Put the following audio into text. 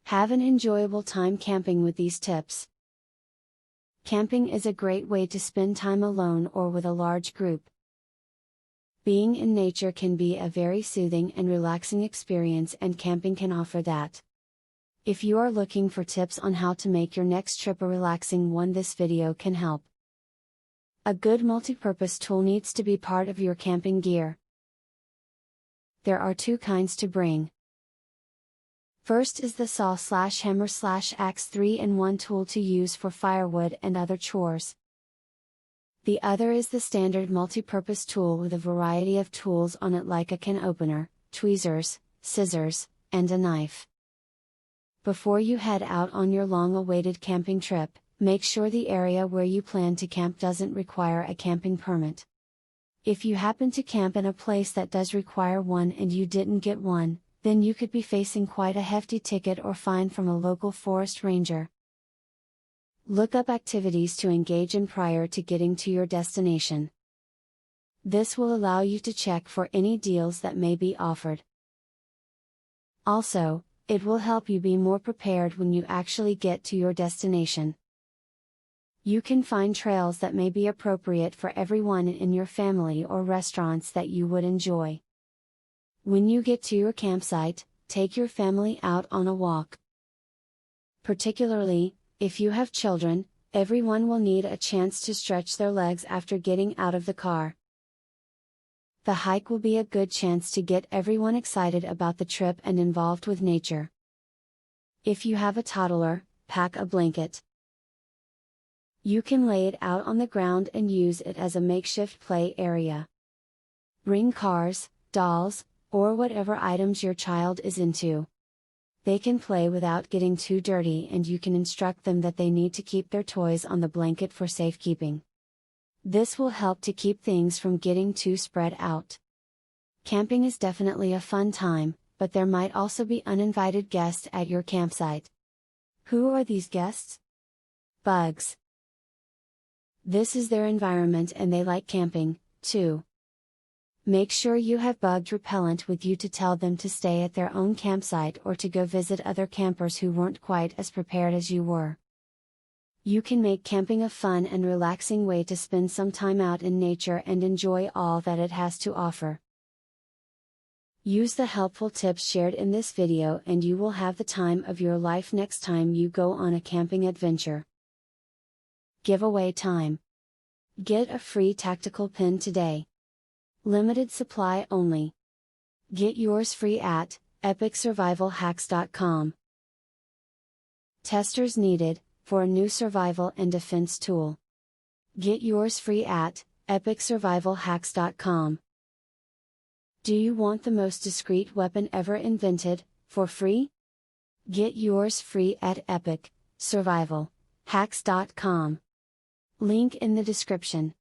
Have an enjoyable time camping with these tips. Camping is a great way to spend time alone or with a large group. Being in nature can be a very soothing and relaxing experience, and camping can offer that. If you are looking for tips on how to make your next trip a relaxing one, this video can help. A good multi-purpose tool needs to be part of your camping gear. There are two kinds to bring. First is the saw/hammer/axe 3-in-1 tool to use for firewood and other chores. The other is the standard multi-purpose tool with a variety of tools on it, like a can opener, tweezers, scissors, and a knife. Before you head out on your long-awaited camping trip, make sure the area where you plan to camp doesn't require a camping permit. If you happen to camp in a place that does require one and you didn't get one, then you could be facing quite a hefty ticket or fine from a local forest ranger. Look up activities to engage in prior to getting to your destination. This will allow you to check for any deals that may be offered. Also, it will help you be more prepared when you actually get to your destination. You can find trails that may be appropriate for everyone in your family or restaurants that you would enjoy. When you get to your campsite, take your family out on a walk. Particularly, if you have children, everyone will need a chance to stretch their legs after getting out of the car. The hike will be a good chance to get everyone excited about the trip and involved with nature. If you have a toddler, pack a blanket. You can lay it out on the ground and use it as a makeshift play area. Bring cars, dolls, or whatever items your child is into. They can play without getting too dirty, and you can instruct them that they need to keep their toys on the blanket for safekeeping. This will help to keep things from getting too spread out. Camping is definitely a fun time, but there might also be uninvited guests at your campsite. Who are these guests? Bugs. This is their environment and they like camping, too. Make sure you have bug repellent with you to tell them to stay at their own campsite or to go visit other campers who weren't quite as prepared as you were. You can make camping a fun and relaxing way to spend some time out in nature and enjoy all that it has to offer. Use the helpful tips shared in this video and you will have the time of your life next time you go on a camping adventure. Giveaway time. Get a free tactical pin today. Limited supply only. Get yours free at epicsurvivalhacks.com. Testers needed for a new survival and defense tool. Get yours free at epicsurvivalhacks.com. Do you want the most discreet weapon ever invented, for free? Get yours free at epicsurvivalhacks.com. Link in the description.